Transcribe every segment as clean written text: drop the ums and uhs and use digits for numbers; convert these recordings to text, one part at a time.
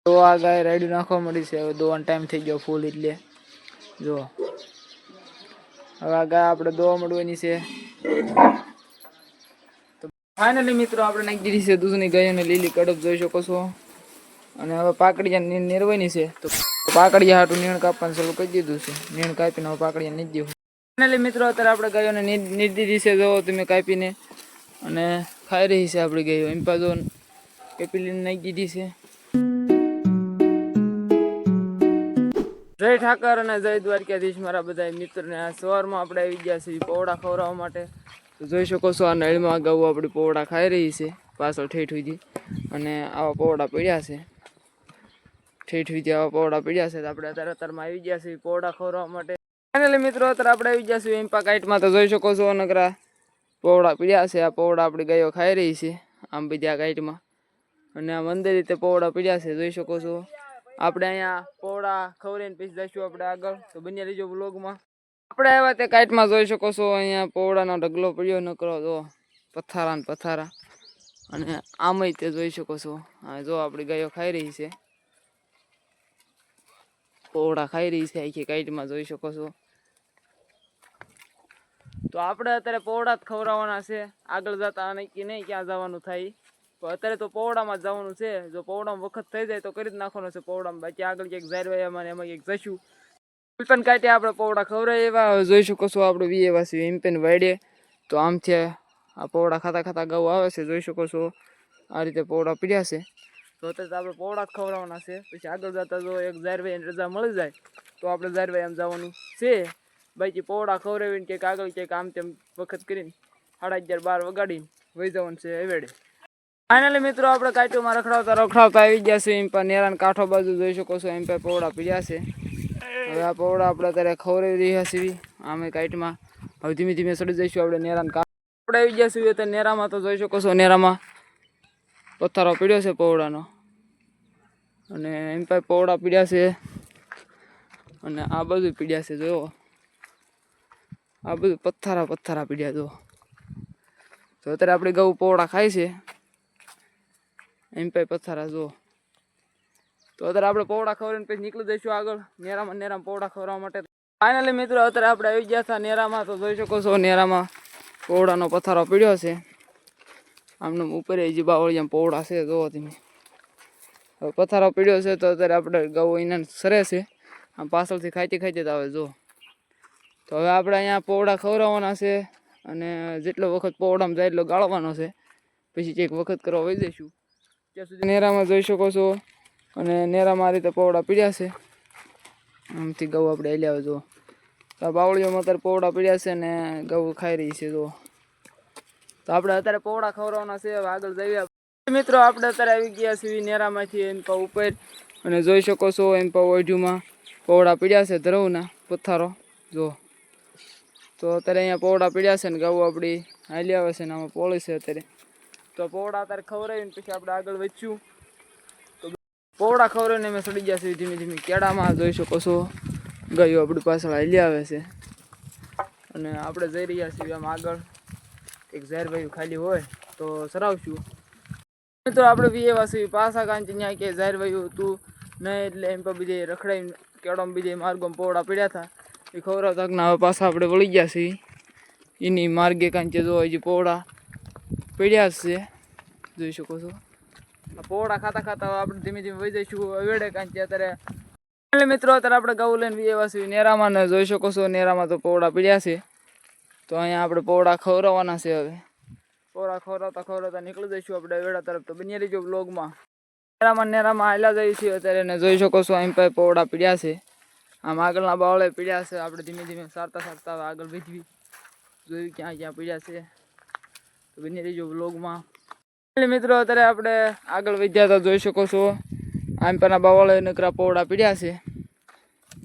તો આ ગાય રેડી નાખવા મળી છે. હવે દોવાનો ટાઈમ થઈ ગયો ફૂલ, એટલે જો હવે આ ગાય આપણે દોવા મળવાની છે. તો ફાઇનલી મિત્રો આપણે નાખી દીધી છે દૂધની ગાય અને લીલી કડક જોઈ શકો છો. અને હવે પાકડિયા નિર્વયની છે, તો પાકડિયા હાટું નીણ કાપવાનું ચાલુ કરી દીધું છે. નીણ કાપીને હવે પાકડિયા નીચ દીધું. ફાઇનલી મિત્રો અત્યારે આપણે ગાયોને નીચ દીધી છે, જો તમે કાપીને અને ખાઈ રહી છે આપણી ગાયો. એમ પાછો કેપીલીને નાખી દીધી છે. જય ઠાકર અને જય દ્વારકાધીશ મારા બધા મિત્રોને. આ સવારમાં આપણે આવી ગયા છીએ પૌડા ખવડાવવા માટે. તો જોઈ શકો છો આ નળીમાં ગાઉ આપણી પૌડા ખાઈ રહી છે પાછળ ઠેઠ સુધી. અને આવા પૌડા પડ્યા છે ઠેઠ સુધી, આવા પૌડા પડ્યા છે. તો આપણે અત્યારમાં આવી ગયા છીએ પૌડા ખવડાવવા માટે. ફાઇનલી મિત્રો અત્યારે આપણે આવી ગયા છીએ ઇમ્પા કાઇટમાં. તો જોઈ શકો છો નકરા પૌડા પડ્યા છે. આ પૌડા આપણી ગાયો ખાઈ રહી છે આમ બધી આ કાઇટમાં. અને આ મંદિર રીતે પૌડા પડ્યા છે જોઈ શકો છો. આપણે અહીંયા પૌડા ખવડાવીને પછી જઈશું આપણે આગળ, તો બન્યા રહીજો વ્લોગમાં. આપણે આવ્યા તે કાઇટમાં જોઈ શકો છો અહીંયા પૌડાનો ઢગલો પડ્યો નકરો, જો પથારા ને પથારા. અને આમય તે જોઈ શકો છો. હા જો આપણી ગાયો ખાઈ રહી છે, પૌડા ખાઈ રહી છે આખી કાઇટમાં જોઈ શકો છો. તો આપણે અત્યારે પૌડા જ ખવડાવવાના છે, આગળ જતા નક્કી નહીં ક્યાં જવાનું થાય. અત્યારે તો પૌડામાં જ જવાનું છે. જો પૌડામાં વખત થઈ જાય તો કરી જ નાખવાનો છે પૌડામાં. બાકી આગળ ક્યાંક જારવાયામાં એમાં ક્યાંક જશું. પણ કાંઈ આપણે પૌડા ખવડાય એવા જોઈ શકો છો. આપણે વી એવા છીએ એમપેન વાડે. તો આમથી આ પૌડા ખાતા ખાતા ગાઉ આવે છે જોઈ શકો છો. આ રીતે પૌડા પીડ્યા છે. તો અત્યારે તો આપણે પૌડા જ ખવડાવવાના છે. પછી આગળ જતા જો એક જારવાયાની રજા મળી જાય તો આપણે જારવાયામાં જવાનું છે. બાકી પૌડા ખવડાવીને ક્યાંક આગળ ક્યાંક આમ તેમ વખત કરીને 11:30 વગાડીને વહી જવાનું છે એવેડે. ફાઇનલી મિત્રો આપણે કાંટોમાં રખડાવતા આવી ગયા છે. એમ પણ નેરાન કાંઠો બાજુ જોઈ શકો છો. એમ પણ પૌડા પીડ્યા છે. હવે આ પૌડા આપણે અત્યારે ખવડાવી રહ્યા છીએ આમે કાંટમાં. હવે ધીમે ધીમે ચડી જઈશું આપણે નેરાન કાંઠો. આપણે આવી ગયા છીએ તો નેરામાં. તો જોઈ શકો છો નેરામાં પથ્થરો પીડ્યો છે પૌડાનો. અને એમ પણ પૌડા પીડ્યા છે. અને આ બધું પીડ્યા છે જો, આ બધું પથ્થરા પીડ્યા જો. તો અત્યારે આપણી ગૌ પૌડા ખાય છે એમ પણ પથ્થરા જો. તો અત્યારે આપણે પૌડા ખવડાવીને પછી નીકળી જઈશું આગળ નેરામાં પૌડા ખવડાવવા માટે. ફાઇનલી મિત્રો અત્યારે આપણે આવી ગયા હતા નેરામાં. તો જોઈ શકો છો નેરામાં પૌડાનો પથ્થરો પીડ્યો છે. આમને ઉપર જે બાવળિયા પૌડા છે જોવો તમે. હવે પથ્થરો પીડ્યો છે તો અત્યારે આપણે ગૌ એને સરે છે આમ પાછળથી ખાઈતી જ આવે જો. તો હવે આપણે અહીંયા પૌડા ખવડાવવાના છે. અને જેટલો વખત પૌડામાં જાય એટલો ગાળવાનો છે. પછી એક વખત કરવા વહી જઈશું. ત્યાં સુધી નેરામાં જોઈ શકો છો. અને નેરામાં આ રીતે પૌડા પીડ્યા છે. આમથી ગૌ આપણે હેલી આવે જો. તો આ બાવળીઓમાં અત્યારે પૌડા પીડ્યા છે ને ગૌ ખાઈ રહી છે જો. તો આપણે અત્યારે પૌડા ખવડાવવાના છે. હવે આગળ જઈએ મિત્રો. આપણે અત્યારે આવી ગયા છીએ નેરામાંથી એમ પા ઉપર. અને જોઈ શકો છો એમ પા ઓઢ્યુંમાં પૌડા પીડ્યા છે ધરવના પથ્થરો જો. તો અત્યારે અહીંયા પૌડા પીડ્યા છે ને ગૌ આપણી હાલી આવે છે ને આમાં પોળી છે અત્યારે. તો પૌડા અત્યારે ખવડાવીને પછી આપણે આગળ વધશું. તો પૌડા ખવડાવીને અમે સડી ગયા છીએ ધીમે ધીમે કેળામાં જોઈ શકો છો. ગાયો આપણી પાછળ હાલી આવે છે. અને આપણે જઈ રહ્યા છીએ આમ આગળ. એક ઝારવાયું ખાલી હોય તો સરાવશું. મિત્રો આપણે બી એવા છીએ પાછા કાંઈ ત્યાં કે ઝારવાયું હતું નહીં એટલે એમ પણ બીજે રખડાઈને કેળામાં બીજે માર્ગોમાં પૌડા પડ્યા હતા એ ખવડાવતા ના. હવે પાછા આપણે વળી ગયા છીએ એની માર્ગે કાંઈ જો હજી પૌડા પડ્યા જ છે જોઈ શકો છો. પૌડા ખાતા ખાતા આપણે ધીમે ધીમે વહી જઈશું વેડે કાંઈ અત્યારે. મિત્રો અત્યારે આપણે ગૌ લઈને બી એવા છીએ નેરામાં ને જોઈ શકો છો નેરામાં તો પૌડા પડ્યા છે. તો અહીંયા આપણે પૌડા ખવડાવવાના છે. હવે પૌડા ખવડાવતા નીકળી જઈશું આપણે વેડા તરફ. તો બની રહીજો બ્લોગમાં. નેરામાં હાલ્યા જઈએ છીએ અત્યારે ને જોઈ શકો છો એમ પણ પૌડા પીડ્યા છે. આમ આગળના બાવળે પીડ્યા છે. આપણે ધીમે ધીમે સારતા આગળ વધવી જોયું ક્યાં ક્યાં પીડ્યા છે. તો બની રહીજો બ્લોગમાં. મિત્રો અત્યારે આપણે આગળ વધ્યા તો જોઈ શકો છો આમ પેલા બાવળે નકરા પૌડા પીડ્યા છે.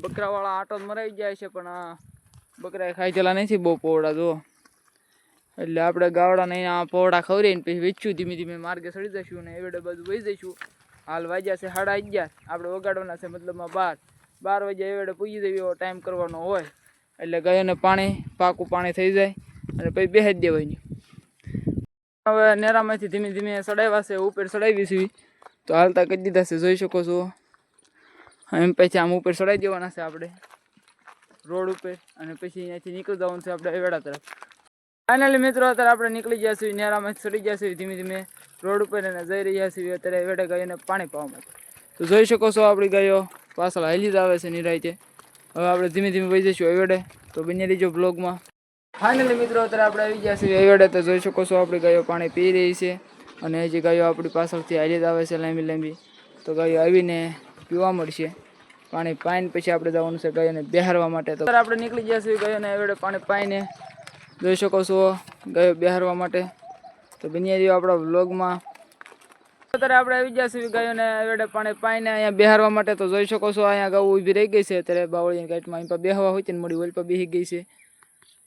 બકરાવાળા આટો મરાઈ ગયા છે પણ બકરાએ ખાઈ ગયેલા નથી બહુ પૌડા જો. એટલે આપણે ગાવડાને અહીંયા પૌડા ખવડાવીને પછી વેચશું ધીમે ધીમે માર્ગે ચડી જઈશું અને એવડે બધું વહી જઈશું. હાલ વાગ્યા છે 11:30. આપણે વગાડવાના છે મતલબમાં 12 વાગ્યા એવડે પૂજી દેવી એવો ટાઈમ કરવાનો હોય. એટલે ગાયોને પાકું પાણી થઈ જાય અને પછી બેસી જ દેવાની. હવે નેરામાંથી ધીમે ધીમે ચડાવ્યા છે ઉપર ચડાવી છીએ. તો હાલતા કરી દીધા છે, જોઈ શકો છો. એમ પછી આમ ઉપર ચડાવી દેવાના છે આપણે રોડ ઉપર, અને પછી અહીંયાથી નીકળી જવાનું છે આપણે એવેડા તરફ. ફાઇનલી મિત્રો અત્યારે આપણે નીકળી ગયા છીએ, નેરામાં ચડી ગયા છીએ ધીમે ધીમે રોડ ઉપર, અને જઈ રહ્યા છીએ અત્યારે એવેડે ગાયોને પાણી પાવા માટે. તો જોઈ શકો છો આપણી ગાયો પાછળ હાલી જ આવે છે નિરાયતે. હવે આપણે ધીમે ધીમે વહી જઈશું એવેડે, તો બની રહીજો બ્લોગમાં. ફાઇનલી મિત્રો અત્યારે આપણે આવી ગયા છીએ એવેડે. તો જોઈ શકો છો આપણી ગાયો પાણી પી રહી છે, અને હજી ગાયો આપણી પાછળથી હાલી જ આવે છે લાંબી લાંબી. તો ગાયો આવીને પીવા મળશે પાણી. પાઈને પછી આપણે જવાનું છે ગાયોને બેહારવા માટે. તો આપણે નીકળી ગયા છીએ ગાયોને એવેડે પાણી પાઈને, જોઈ શકો છો ગાયો બેહારવા માટે. તો બની રહ્યો આપણા વ્લોગમાં. અત્યારે આપણે આવી ગયા છીએ ગાયોને એવેડે પાણી પાઈને અહીંયા બેહારવા માટે. તો જોઈ શકો છો અહીંયા ગાયો ઊભી રહી ગઈ છે અત્યારે બાવળીની કાંઈટમાં. અહીં પર બેહવા હોય ને મળી ઓલ પર બેસી ગઈ છે.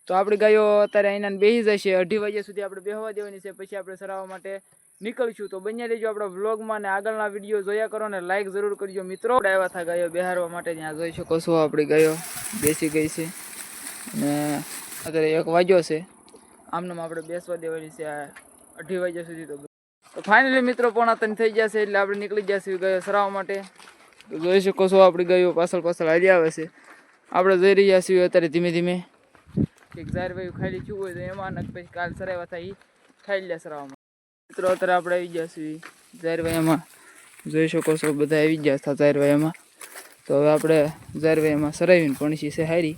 તો આપણી ગાયો અત્યારે અહીંયા બેસી જાય છે. 2:30 વાગ્યા સુધી આપણે બેહવા દેવાની છે, પછી આપણે સરાવવા માટે નીકળશું. તો બન્યા રહેજો આપણા વ્લોગમાં, ને આગળના વિડીયો જોયા કરો ને લાઈક જરૂર કરજો મિત્રો. આપણે આવ્યા હતા ગાયો બેહારવા માટે. ત્યાં જોઈ શકો છો આપણી ગાયો બેસી ગઈ છે, અને અત્યારે 1 વાગ્યો છે. આમનામ આપણે બેસવા દેવાની છે 2:30 વાગ્યા સુધી. તો ફાઇનલી મિત્રો 2:45 થઈ ગયા છે, એટલે આપણે નીકળી ગયા છીએ ગાયો સરાવવા માટે. તો જોઈ શકો છો આપણી ગાયો પાછળ પાછળ હાલી આવે છે. આપણે જઈ રહ્યા છીએ અત્યારે ધીમે ધીમે. એક જાહેર વાયુ ખાલી થયું હોય તો એમાં ને પછી કાલ સરાવ્યા થાય એ ખાઈ લે સરાવવામાં. મિત્રો અત્યારે આપણે આવી ગયા છીએ જાહેર વાયામાં. જોઈ શકો છો બધા આવી ગયા હતા જાહેર વાયામાં. તો હવે આપણે જાહેર વાયામાં સરાવીને પણસી છે હારી,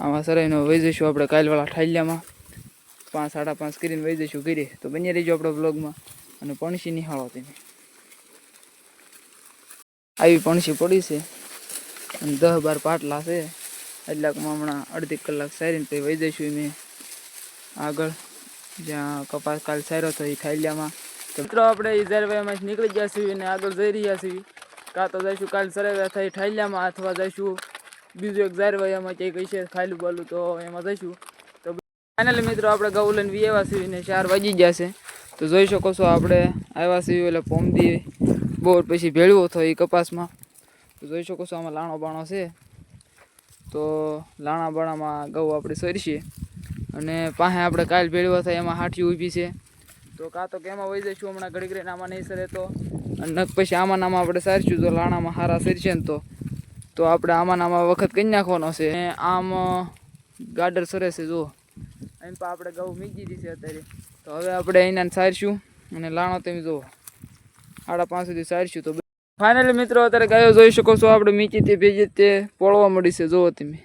આમાં સરાવીને વહી જઈશું આપણે કાલવાળા ઠાલિયામાં. 5 સાડા 5 કરીને વહી જઈશું ઘરે. તો બની રહીજો આપણો બ્લોગમાં, અને પણસી નિહાળો તમે. આવી પણસી પડી છે, અને 10-12 પાટલા છે. એટલાકમાં હમણાં 1.5 કલાક સારીને પછી વહી જઈશું મેં આગળ, જ્યાં કપાસ કાલ સાર્યો હતો એ ઠાલિયામાં. તો મિત્રો આપણે એ ઝારવાયામાં નીકળી ગયા છીએ અને આગળ જઈ રહ્યા છીએ. કાં તો જઈશું કાલ સરાવ્યા થઈ ઠાલિયામાં, અથવા જઈશું બીજું એક ઝારવાયામાં ક્યાંય કઈ છે ખાયલું બાલું, તો એમાં જઈશું. તો ફાઇનલી મિત્રો આપણે ગૌ લઈને વી આવ્યા છીએ ને 4 વાગી ગયા છે. તો જોઈ શકો છો આપણે આવ્યા છીએ એટલે પોમદી બોર પછી ભેળવો થયો એ કપાસમાં. તો જોઈ શકો છો આમાં લાણો બાણો છે. તો લાણા બાણામાં ગૌ આપણે સરશે, અને પાસે આપણે કાલ ભેળવા થાય એમાં હાઠી ઊભી છે. તો કાં તો કે એમાં વહી જઈશું હમણાં ઘડીક રહીને, આમાં નહીં સરે તો. અને પછી આમાં નામાં આપણે સારશું. જો લાણામાં હારા સરશે ને તો આપણે આમાં નામાં વખત કરી નાખવાનો છે. આમ ગાડર સરે છે જો, એમ પણ આપણે ગૌ મીજી દીધી છે અત્યારે. તો હવે આપણે અહીંના સારશું, અને લાણો તમે જુઓ 5:30 સુધી સારશું. તો ફાઇનલી મિત્રો અત્યારે ગાયો જોઈ શકો છો આપણે મીચીથી ભેજી તે પોળવા મળી છે. જુઓ તમે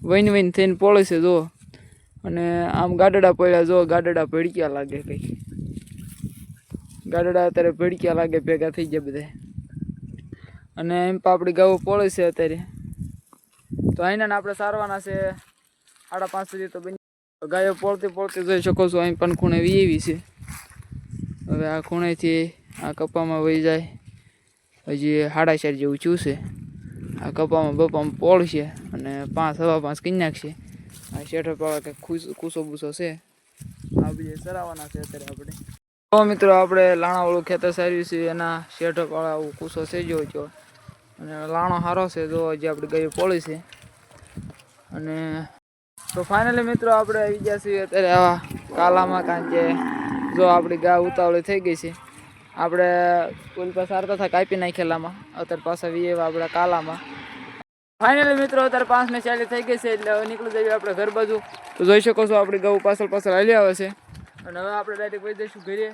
વહીને વહીને થઈને પોળે છે જુઓ. અને આમ ગાડડા પડ્યા જો, ગાડડા ભડક્યા લાગે કંઈક. ગાડડા અત્યારે ભડક્યા લાગે, ભેગા થઈ ગયા બધા. અને એમ પણ આપણી ગાયો પોળે છે અત્યારે. તો અહીંના આપણે સારવાના છે 5:30 સુધી. તો ગાયો પોળતી પોળતી જોઈ શકો છો અહીં પણ ખૂણે વી એવી છે. હવે આ ખૂણેથી આ કપામાં વહી જાય, હજી 4:30 જેવું ચૂસે. આ કપામાં બપામાં પોળશે, અને 5 સવા 5 કરી નાખશે. આ શેઠો પાવા કંઈક કૂસો બૂસો છે, આ બીજે સરાવવાના છે અત્યારે આપણે. તો મિત્રો આપણે લાણાવાળું ખેતર સાર્યું છે, એના શેઠો પાવા આવું કૂસો છે જો. અને લાણો સારો છે જો, હજી આપણે ગાયો પોળી છે. અને તો ફાઇનલી મિત્રો આપણે આવી ગયા છીએ અત્યારે આવા કાલામાં, કારણ કે જો આપણી ગાય ઉતાવળી થઈ ગઈ છે. આપણે પુલ પર સારતા હતા કાપી નાખેલામાં, અત્યારે પાછા વી આપણા કાલામાં. ફાઇનલી મિત્રો અત્યારે 5:40 થઈ ગઈ છે, એટલે હવે નીકળી જઈએ આપણે ઘર બાજુ. તો જોઈ શકો છો આપણી ગૌ પાછળ પાછળ હાલી આવે છે, અને હવે આપણે ડાયરેક્ટ વહી જઈશું ઘરે.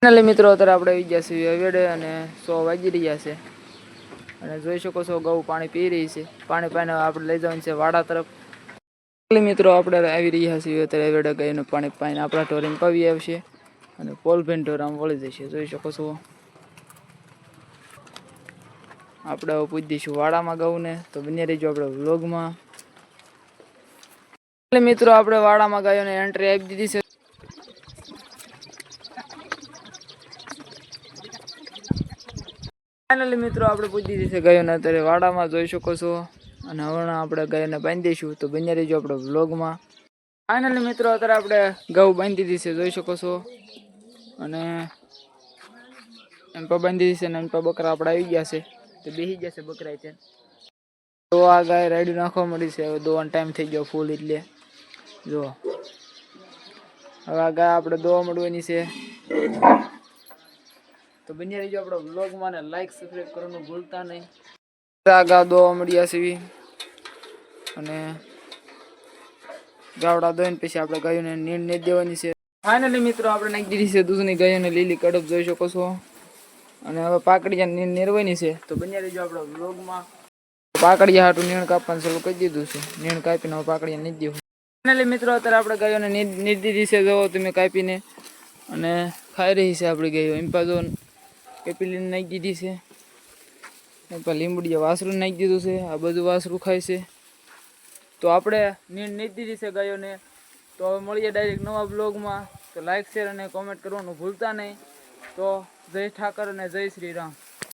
ફાઇનલી મિત્રો અત્યારે આપણે આવી ગયા છીએ વેડે, અને 100 વાગી રહ્યા છે. અને જોઈ શકો છો ગૌ પાણી પી રહી છે. પાણી પાઈને આપણે લઈ જવાનું છે વાડા તરફ. મિત્રો આપણે આવી રહ્યા છીએ અત્યારે વેડે ગાયનું પાણી પાઈને આપણા ઢોરીને પાવી આવશે, અને પોલભેન ઢોર આમ વળી જશે. જોઈ શકો છો આપણે હવે પૂછી દઈશું વાડામાં ગૌને. તો બની રહીજો આપણે વ્લોગમાં. મિત્રો આપણે વાડામાં ગાયોને એન્ટ્રી આપી દીધી છે. ફાઇનલી મિત્રો આપણે પૂછી દીધી છે ગાયોને અત્યારે વાડામાં, જોઈ શકો છો. અને હમણાં આપણે ગાયને બાંધી દઈશું. તો બની રહીજો આપણે વ્લોગમાં. ફાઇનલી મિત્રો અત્યારે આપણે ગૌ બાંધી દીધી છે, જોઈ શકો છો. અને એમ પણ બાંધી દીધી છે, અને એમ પણ બકરા આપણે આવી ગયા છે. તો બેસી ગયા છે બકરા ત્યાં. તો આ ગાય રાયડું નાખવા મળી છે. હવે દોવાનો ટાઈમ થઈ ગયો ફૂલ, એટલે જો હવે આ ગાય આપણે દોવા મળવાની છે. તો તો બન્યા રહીજો આપણો વ્લોગમાં ને લાઈક સબસ્ક્રાઈબ કરવાનું ભૂલતા નહીં. ગાવ દોવા મળ્યા છે અને ગાવડા દોઈને પછી આપણે ગાયોને નીણ નહીં દેવાની છે. ફાઇનલી મિત્રો આપણે નાખી દીધી છે દૂધની ગાયોને લીલી કડપ જોઈ શકો છો. અને હવે પાકડિયા નીણ નીરવાની છે. તો બન્યા રહીજો આપણો વ્લોગમાં. પાકડિયા હાટું નીણ કાપવાનું ચાલુ કરી દીધું છે. નીણ કાપીને હવે પાકડિયા નહીં દેવું. ફાઇનલી મિત્રો અત્યારે આપણે ગાયોને નીર દીધી છે. જો તમે કાપીને અને ખાઈ રહી છે આપણી ગાયો. એમ જો કેપીલીને નાખી દીધી છે. એમ લીંબડીયા વાસરું નાખી દીધું છે. આ બધું વાસરું ખાય છે. તો આપણે નીણ નહીં દીધી છે ગાયોને. તો હવે મળીએ ડાયરેક્ટ નવા બ્લોગમાં. તો લાઈક શેર અને કોમેન્ટ કરવાનું ભૂલતા નહીં. તો જય ઠાકર અને જય શ્રી રામ.